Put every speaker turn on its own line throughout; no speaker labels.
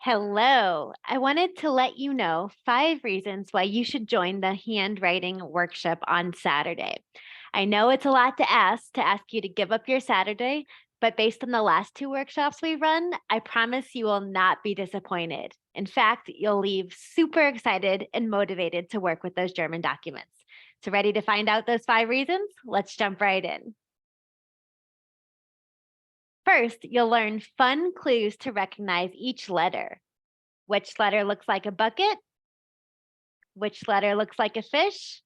Hello. I wanted to let you know 5 reasons why you should join the handwriting workshop on Saturday. I know it's a lot to ask you to give up your Saturday, but based on the last 2 workshops we run, I promise you will not be disappointed. In fact, you'll leave super excited and motivated to work with those German documents. So, ready to find out those 5 reasons? Let's jump right in. First, you'll learn fun clues to recognize each letter. Which letter looks like a bucket? Which letter looks like a fish?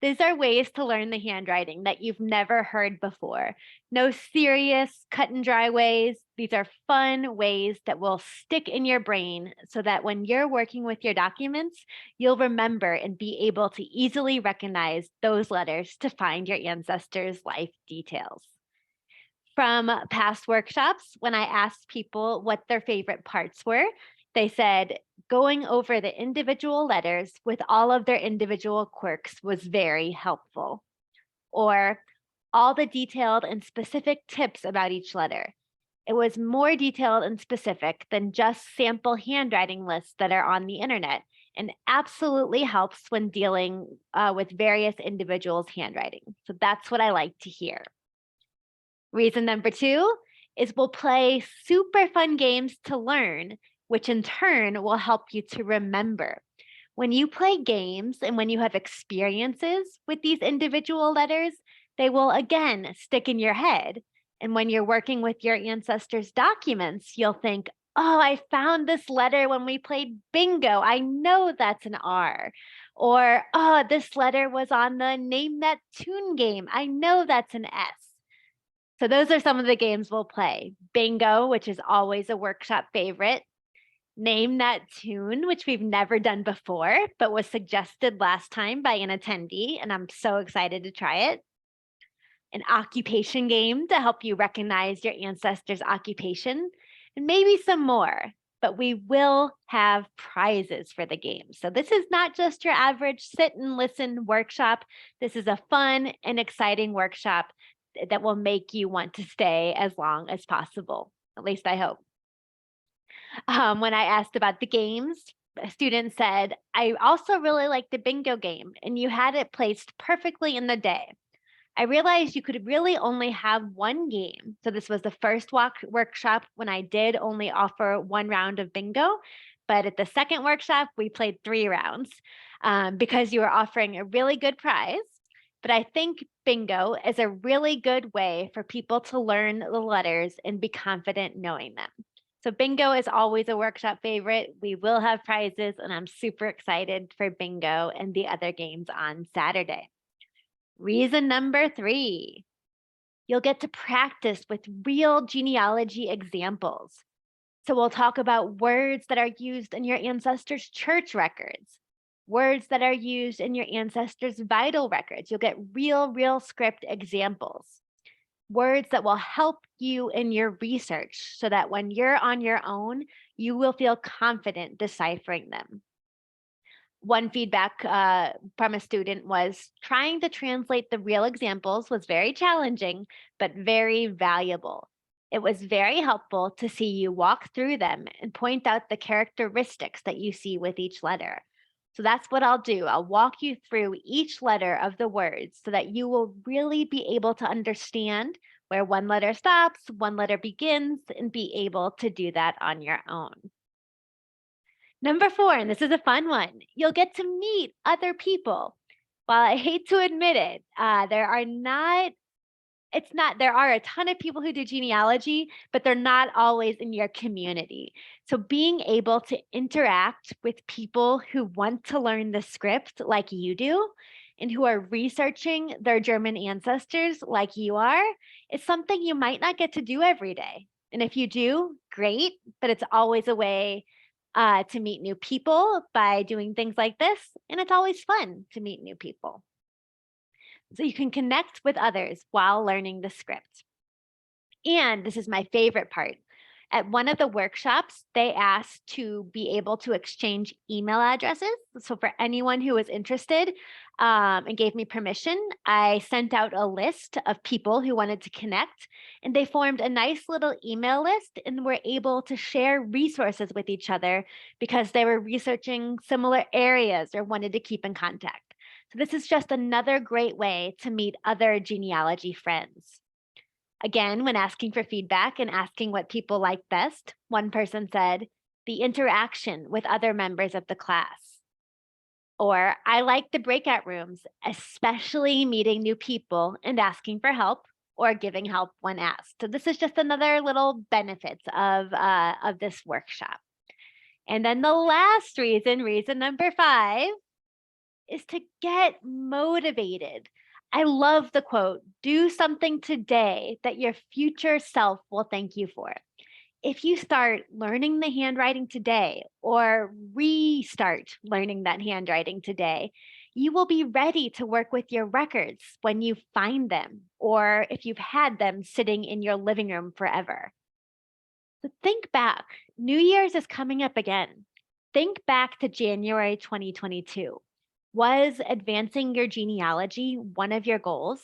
These are ways to learn the handwriting that you've never heard before. No serious, cut and dry ways. These are fun ways that will stick in your brain so that when you're working with your documents, you'll remember and be able to easily recognize those letters to find your ancestors' life details. From past workshops, when I asked people what their favorite parts were, they said going over the individual letters with all of their individual quirks was very helpful. Or all the detailed and specific tips about each letter. It was more detailed and specific than just sample handwriting lists that are on the internet and absolutely helps when dealing with various individuals' handwriting. So that's what I like to hear. Reason number 2 is we'll play super fun games to learn, which in turn will help you to remember. When you play games and when you have experiences with these individual letters, they will again stick in your head. And when you're working with your ancestors' documents, you'll think, oh, I found this letter when we played bingo. I know that's an R. Or, oh, this letter was on the Name That Tune game. I know that's an S. So those are some of the games we'll play. Bingo, which is always a workshop favorite. Name That Tune, which we've never done before, but was suggested last time by an attendee, and I'm so excited to try it. An occupation game to help you recognize your ancestors' occupation, and maybe some more. But we will have prizes for the game. So this is not just your average sit and listen workshop. This is a fun and exciting workshop that will make you want to stay as long as possible. At least I hope. When I asked about the games, a student said, I also really like the bingo game, and you had it placed perfectly in the day. I realized you could really only have one game. So this was the first workshop when I did only offer 1 round of bingo. But at the second workshop, we played 3 rounds because you were offering a really good prize. But I think bingo is a really good way for people to learn the letters and be confident knowing them. So bingo is always a workshop favorite. We will have prizes, and I'm super excited for bingo and the other games on Saturday. Reason number 3, you'll get to practice with real genealogy examples. So we'll talk about words that are used in your ancestors' church records, words that are used in your ancestors' vital records. You'll get real script examples, words that will help you in your research so that when you're on your own, you will feel confident deciphering them. One feedback from a student was trying to translate the real examples was very challenging, but very valuable. It was very helpful to see you walk through them and point out the characteristics that you see with each letter. So that's what I'll do. I'll walk you through each letter of the words so that you will really be able to understand where one letter stops, one letter begins, and be able to do that on your own. Number 4, and this is a fun one, you'll get to meet other people. While I hate to admit it, there are a ton of people who do genealogy, but they're not always in your community. So being able to interact with people who want to learn the script like you do and who are researching their German ancestors like you are is something you might not get to do every day. And if you do, great, but it's always a way to meet new people by doing things like this. And it's always fun to meet new people. So you can connect with others while learning the script. And this is my favorite part. At one of the workshops, they asked to be able to exchange email addresses. So for anyone who is interested, and gave me permission, I sent out a list of people who wanted to connect, and they formed a nice little email list and were able to share resources with each other because they were researching similar areas or wanted to keep in contact. So this is just another great way to meet other genealogy friends. Again, when asking for feedback and asking what people like best, one person said, the interaction with other members of the class. Or I like the breakout rooms, especially meeting new people and asking for help or giving help when asked. So this is just another little benefits of this workshop. And then the last reason number 5, is to get motivated. I love the quote, do something today that your future self will thank you for. If you start learning the handwriting today or restart learning that handwriting today, you will be ready to work with your records when you find them or if you've had them sitting in your living room forever. So think back. New Year's is coming up again. Think back to January 2022. Was advancing your genealogy one of your goals?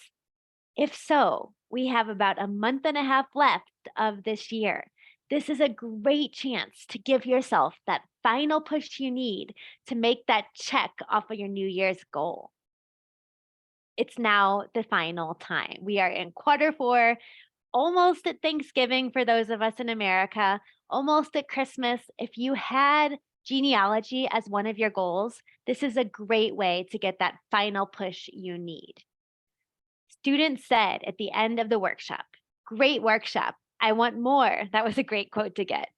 If so, we have about a month and a half left of this year. This is a great chance to give yourself that final push you need to make that check off of your New Year's goal. It's now the final time. We are in Q4, almost at Thanksgiving for those of us in America, almost at Christmas. If you had genealogy as one of your goals, this is a great way to get that final push you need. Students said at the end of the workshop, great workshop. I want more. That was a great quote to get.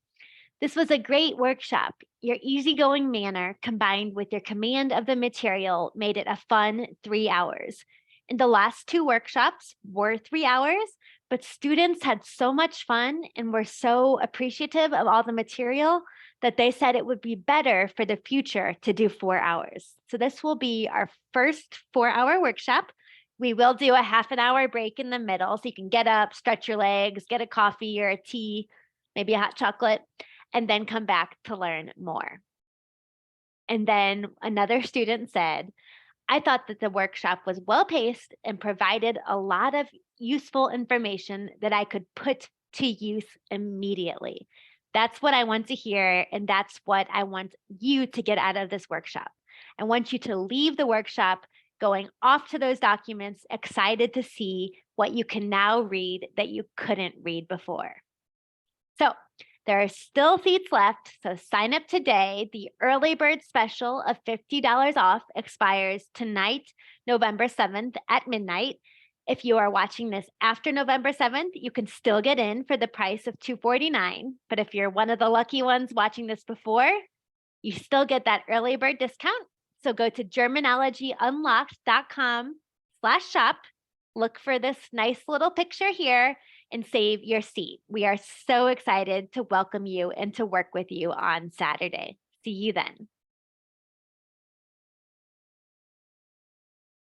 This was a great workshop. Your easygoing manner combined with your command of the material made it a fun 3 hours. And the last 2 workshops were 3 hours, but students had so much fun and were so appreciative of all the material that they said it would be better for the future to do 4 hours. So this will be our first 4-hour workshop. We will do a half an hour break in the middle so you can get up, stretch your legs, get a coffee or a tea, maybe a hot chocolate, and then come back to learn more. And then another student said, I thought that the workshop was well-paced and provided a lot of useful information that I could put to use immediately. That's what I want to hear, and that's what I want you to get out of this workshop. I want you to leave the workshop going off to those documents, excited to see what you can now read that you couldn't read before. So there are still seats left, so sign up today. The early bird special of $50 off expires tonight, November 7th at midnight. If you are watching this after November 7th, you can still get in for the price of $249. But if you're one of the lucky ones watching this before, you still get that early bird discount. So go to germanologyunlocked.com/shop, look for this nice little picture here, and save your seat. We are so excited to welcome you and to work with you on Saturday. See you then.